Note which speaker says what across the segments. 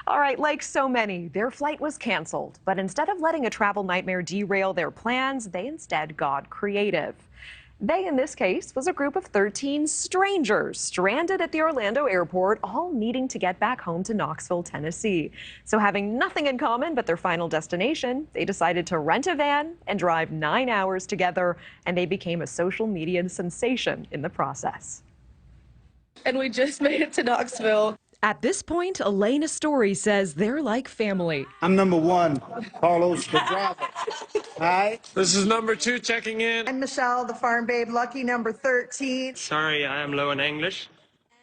Speaker 1: All right, like so many, their flight was canceled. But instead of letting a travel nightmare derail their plans, they instead got creative. They, in this case, was a group of 13 strangers stranded at the Orlando airport, all needing to get back home to Knoxville, Tennessee. So having nothing in common but their final destination, they decided to rent a van and drive 9 hours together, and they became a social media sensation in the process.
Speaker 2: And we just made it to Knoxville.
Speaker 1: At this point, Elena Story says they're like family.
Speaker 3: I'm number one, Carlos the driver. All right?
Speaker 4: This is number 2 checking in.
Speaker 5: I'm Michelle, the farm babe, lucky number 13.
Speaker 4: Sorry, I am low in English.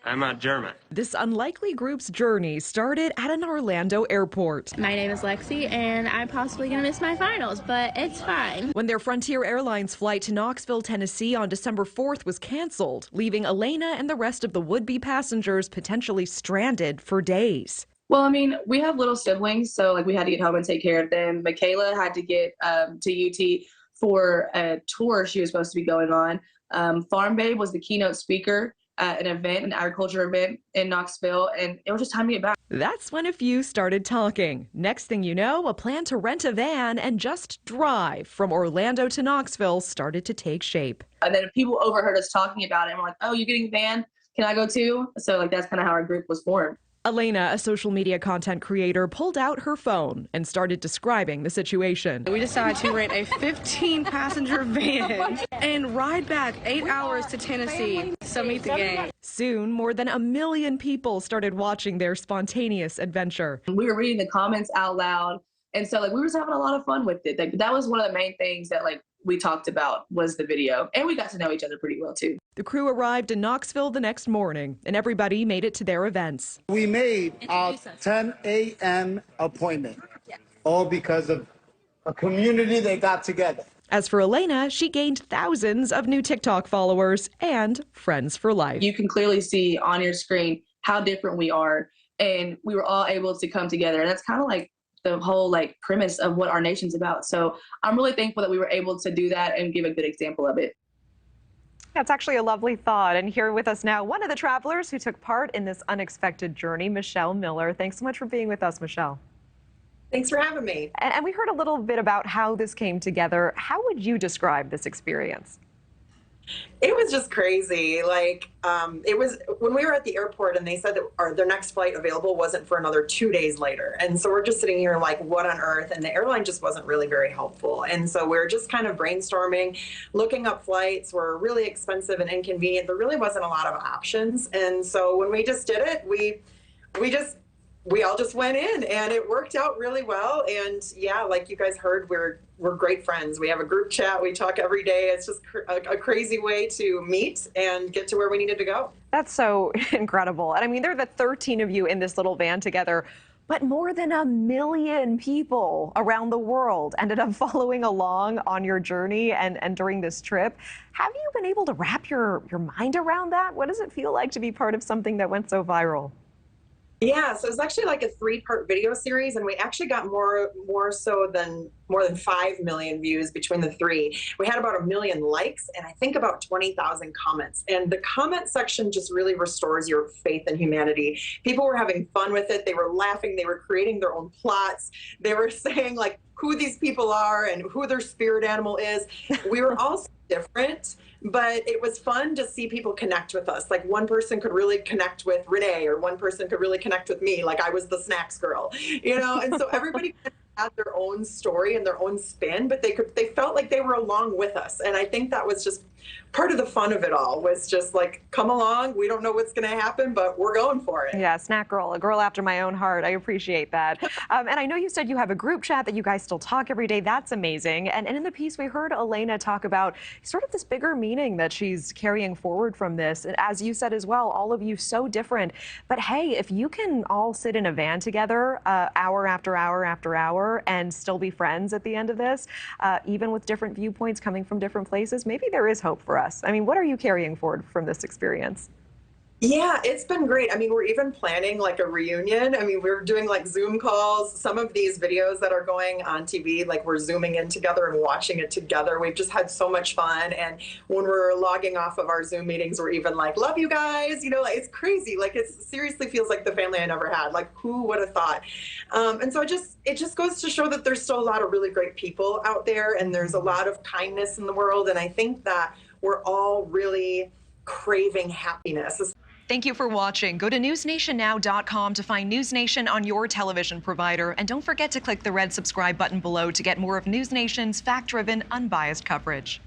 Speaker 4: I'm not German.
Speaker 1: This unlikely group's journey started at an Orlando airport.
Speaker 6: My name is Lexi, and I'm possibly going to miss my finals, but it's fine.
Speaker 1: When their Frontier Airlines flight to Knoxville, Tennessee on December 4th was canceled, leaving Elena and the rest of the would-be passengers potentially stranded for days.
Speaker 2: Well, I mean, we have little siblings, so like we had to get home and take care of them. Michaela had to get to UT for a tour she was supposed to be going on. Farm Babe was the keynote speaker at an agriculture event in Knoxville, and it was just time to get back.
Speaker 1: That's when a few started talking. Next thing you know, a plan to rent a van and just drive from Orlando to Knoxville started to take shape.
Speaker 2: And then people overheard us talking about it, and we're like, oh, you getting a van? Can I go too? So like that's kind of how our group was formed.
Speaker 1: Elena, a social media content creator, pulled out her phone and started describing the situation.
Speaker 2: We decided to rent a 15-passenger van and ride back 8 hours to Tennessee. So meet the gang.
Speaker 1: Soon, more than 1 million people started watching their spontaneous adventure.
Speaker 2: We were reading the comments out loud, and so like we were just having a lot of fun with it. Like, that was one of the main things that like we talked about was the video, and we got to know each other pretty well too.
Speaker 1: The crew arrived in Knoxville the next morning, and everybody made it to their events.
Speaker 3: We made our 10 a.m. appointment, all because of a community that got together.
Speaker 1: As for Elena, she gained thousands of new TikTok followers and friends for life.
Speaker 2: You can clearly see on your screen how different we are, and we were all able to come together, and that's kind of like the whole like premise of what our nation's about. So I'm really thankful that we were able to do that and give a good example of it.
Speaker 1: That's actually a lovely thought. And here with us now, one of the travelers who took part in this unexpected journey, Michelle Miller. Thanks so much for being with us, Michelle.
Speaker 7: Thanks for having me.
Speaker 1: And we heard a little bit about how this came together. How would you describe this experience?
Speaker 7: It was just crazy. Like, it was when we were at the airport and they said that their next flight available wasn't for another 2 days later. And so we're just sitting here like, what on earth? And the airline just wasn't really very helpful. And so we're just kind of brainstorming, looking up flights were really expensive and inconvenient. There really wasn't a lot of options. And so when we just did it, we all just went in, and it worked out really well. And yeah, like you guys heard, we're great friends. We have a group chat. We talk every day. It's just a crazy way to meet and get to where we needed to go.
Speaker 1: That's so incredible. And I mean, there are the 13 of you in this little van together, but more than 1 million people around the world ended up following along on your journey and during this trip. Have you been able to wrap your mind around that? What does it feel like to be part of something that went so viral?
Speaker 7: Yeah, so it's actually like a 3-part video series, and we actually got more than 5 million views between the 3. We had about 1 million likes and I think about 20,000 comments. And the comment section just really restores your faith in humanity. People were having fun with it. They were laughing. They were creating their own plots. They were saying like who these people are and who their spirit animal is. We were all different, but it was fun to see people connect with us. Like one person could really connect with Renee, or one person could really connect with me, like I was the snacks girl, you know? And so everybody had their own story and their own spin, but they felt like they were along with us. And I think that was just part of the fun of it all, was just like, come along. We don't know what's going to happen, but we're going for it.
Speaker 1: Yeah, snack girl, a girl after my own heart. I appreciate that. And I know you said you have a group chat that you guys still talk every day. That's amazing. And in the piece, we heard Elena talk about sort of this bigger meaning that she's carrying forward from this. And as you said as well, all of you so different. But hey, if you can all sit in a van together hour after hour after hour and still be friends at the end of this, even with different viewpoints coming from different places, maybe there is hope for us. I mean, what are you carrying forward from this experience?
Speaker 7: Yeah, it's been great. I mean, we're even planning like a reunion. I mean, we're doing like Zoom calls. Some of these videos that are going on TV, like we're Zooming in together and watching it together. We've just had so much fun. And when we're logging off of our Zoom meetings, we're even like, love you guys. You know, like it's crazy. Like it seriously feels like the family I never had. Like who would have thought? And so it just goes to show that there's still a lot of really great people out there and there's a lot of kindness in the world. And I think that we're all really craving happiness.
Speaker 1: Thank you for watching. Go to newsnationnow.com to find News Nation on your television provider. And don't forget to click the red subscribe button below to get more of News Nation's fact-driven, unbiased coverage.